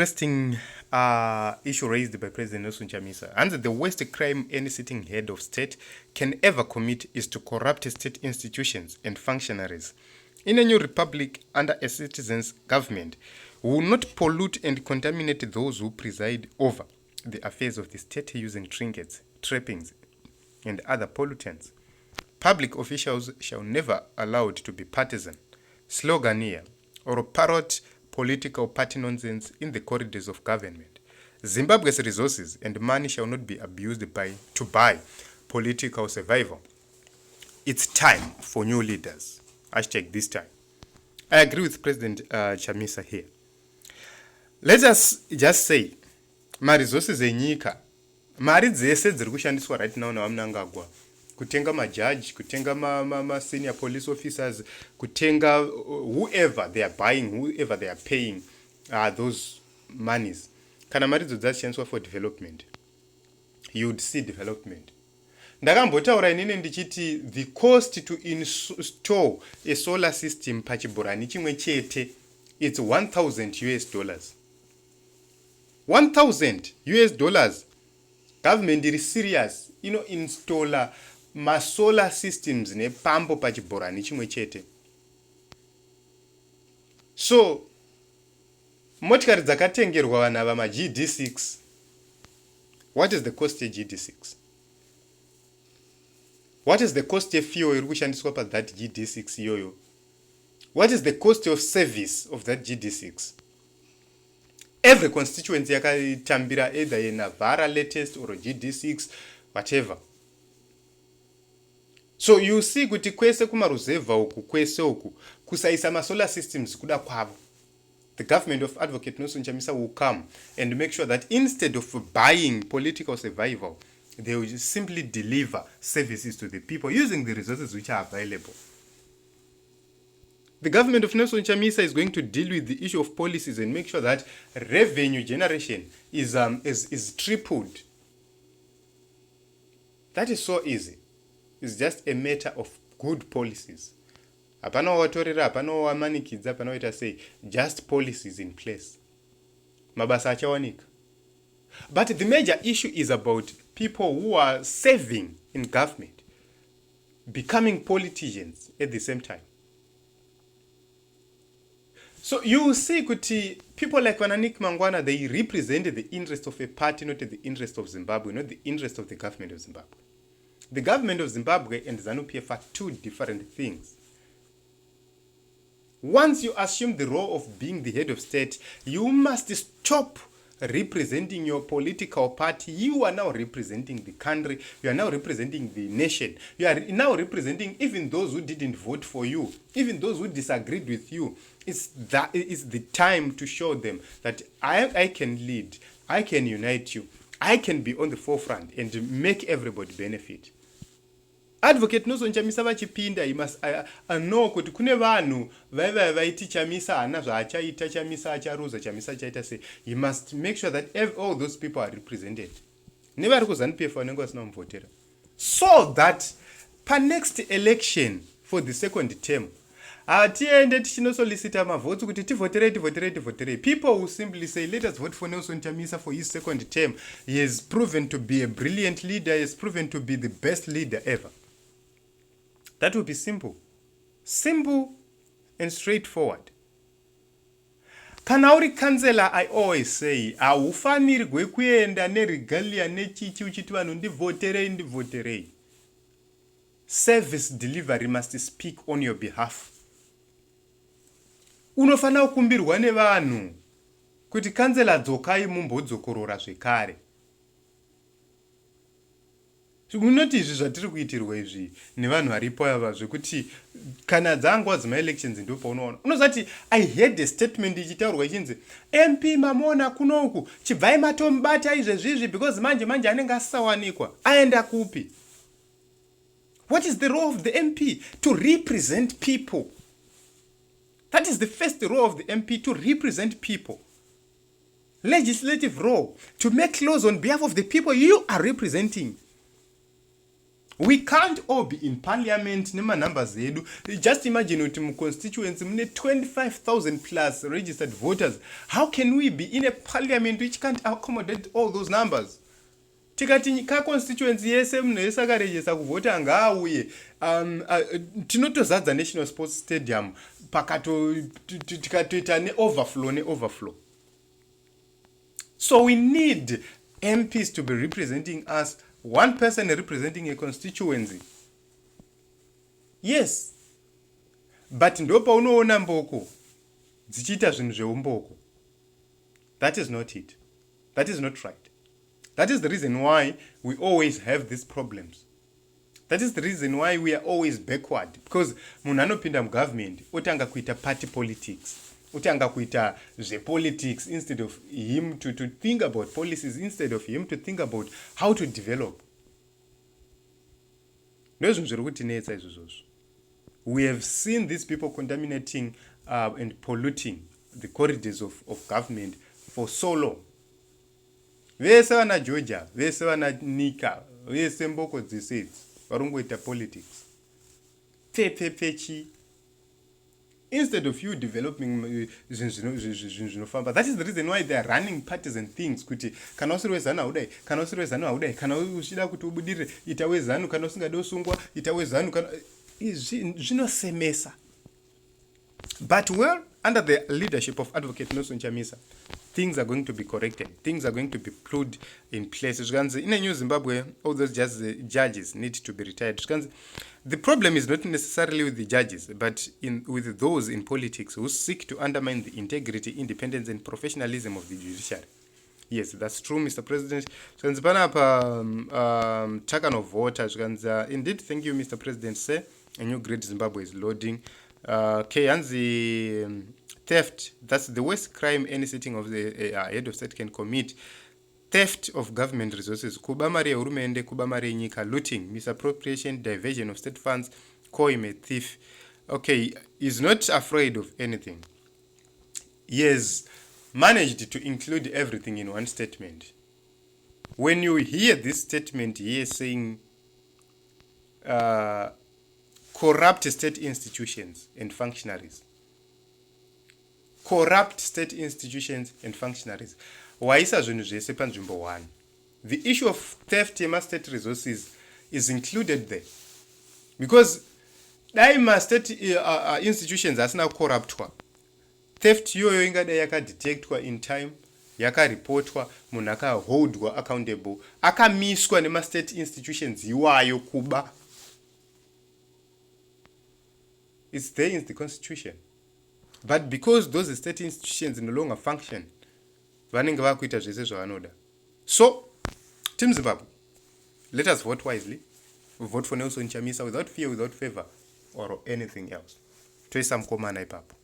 interesting issue raised by President Nelson Chamisa. And the worst crime any sitting head of state can ever commit is to corrupt state institutions and functionaries. In a new republic under a citizen's government, we will not pollute and contaminate those who preside over the affairs of the state using trinkets, trappings, and other pollutants. Public officials shall never allowed to be partisan, sloganeer, or parrot political party nonsense in the corridors of government. Zimbabwe's resources and money shall not be abused to buy political survival. It's time for new leaders. Hashtag this time. I agree with President Chamisa here. Let us just say, my resources enyika, mari dzese dziri kushandiswa right now na Mnangagwa. Kutenga majudge, kutenga ma senior police officers, kutenga whoever they are buying, whoever they are paying those monies. Kana mari dzoshandiswa for development. You would see development. Ndakambotaura inini ndichiti the cost to install a solar system pachiborani chimwe chete it's $1,000. $1,000. Government is serious, installer ma solar systems ne pambo pachiborani chimwe chete. So motikari dzakatengerwa vana vama GD6. What is the cost of GD6? What is the cost of fuel iri kushandiswa pa that GD6 yoyo? What is the cost of service of that GD6? Every constituency yakatambira either yeNavara latest or GD6 whatever. So you see kuti kwese kumaruzeva uku kwese uku kusaisa ma solar systems kuda kwavo. The government of Advocate Nelson Chamisa will come and make sure that instead of buying political survival, they will just simply deliver services to the people using the resources which are available. The government of Nelson Chamisa is going to deal with the issue of policies and make sure that revenue generation is tripled. That is so easy. It's just a matter of good policies. Apana watorera, apana wamanikidza, apana waita say, just policies in place. Mabasa achawanika. But the major issue is about people who are serving in government, becoming politicians at the same time. So you see, Kuti, people like Wananik Mangwana, they represent the interest of a party, not the interest of Zimbabwe, not the interest of the government of Zimbabwe. The government of Zimbabwe and ZANU-PF are two different things. Once you assume the role of being the head of state, you must stop representing your political party. You are now representing the country. You are now representing the nation. You are now representing even those who didn't vote for you, even those who disagreed with you. It's the time to show them that I can lead, I can unite you, I can be on the forefront and make everybody benefit. Advocate Nelson Chamisa vachipinda, he must know kuti kune vanhu vaiti Chamisa hana zvaachaita, Chamisa acharuza, Chamisa achaita sei. He must make sure that all those people are represented. Nevari kuZANU-PF vanenge vasina kumuvhotera. So that pa next election for the second term, atiende tichinosolicita mavotes kuti tivhoterei. People will simply say, let us vote for Nelson Chamisa for his second term. He has proven to be a brilliant leader. He has proven to be the best leader ever. That would be simple. Simple and straightforward. Kana uri kansela, I always say, haufanirwe kuenda neregalia nechichi uchiti vanhu ndivhoterei. Service delivery must speak on your behalf. Unofana kukumbirwa nevanhu kuti kansela dzokai mumbodzokorora zvekare. Unoti izvi zvatiri kuitirwa izvi nevanhu varipo ava zvekuti kana dzangwa dzima elections ndo paunoona. Unozati I heard a statement ichitaurwa ichinzi MP mamona kunoku chibvai matombata izvezvizvi because manje anenge asawanikwa aenda kupi. What is the role of the MP? To represent people. That is the first role of the MP, to represent people. Legislative role, to make laws on behalf of the people you are representing. We can't all be in parliament nema-numbers edu. Just imagine kuti mu-constituency mune 25,000 plus registered voters. How can we be in a parliament which can't accommodate all those numbers? Tikati ka-constituency yese mune yese akarejesa kuvota ngaauye. Tinotozadza National Sports Stadium pakato tikatoita ne-overflow. So we need MPs to be representing us, one person representing a constituency. Yes. But ndopa unoona mboko dzichita zvinhu zveumboko. That is not it. That is not right. That is the reason why we always have these problems. That is the reason why we are always backward. Because munhu anopinda mugovernment otanga kuita party politics. Otanga kuita politics instead of him to think about policies, instead of him to think about how to develop. We have seen these people contaminating and polluting the corridors of government for so long. Vese wana Georgia, vese wana Nika, vese mboko dziseti varungoita politics. Pechi. Instead of you developing zvinofamba. That is the reason why they are running parties and things. Kuti kana usiri wezanu haudai, kana usiri wezanu haudai, kana uchida kuti ubudire ita wezanu, kana usingade usungwa ita wezanu, kana zvinosemesa. But well, under the leadership of Advocate Nelson Chamisa, things are going to be corrected. Things are going to be put in place. In a new Zimbabwe, all those judges need to be retired. The problem is not necessarily with the judges, but with those in politics who seek to undermine the integrity, independence, and professionalism of the judiciary. Yes, that's true, Mr. President. Taken of water. Indeed, thank you, Mr. President. Say, a new great Zimbabwe is loading. Keyanzi theft, that's the worst crime any sitting of the head of state can commit. Theft of government resources, kubamari urumende, kubamari nyika, looting, misappropriation, diversion of state funds, koime, thief. Okay, is not afraid of anything. He has managed to include everything in one statement. When you hear this statement here saying corrupt state institutions and functionaries. Corrupt state institutions and functionaries. Waisa zvinhu zvese panzvimbo 1. The issue of theft of state resources is included there. Because daima state institutions asina corruptwa. Theft yoyo ingadai yakadetectwa in time, yakareportwa, munhu akaholdwa accountable, akamiswa nema state institutions iwayo kuba. It's there in the constitution. But because those state institutions no longer function, vanenge vakuita zvese zvavanoda. So, Team Zimbabwe, let us vote wisely. Vote for Nelson Chamisa without fear, without favor, or anything else. Toisa mkomana ipapo.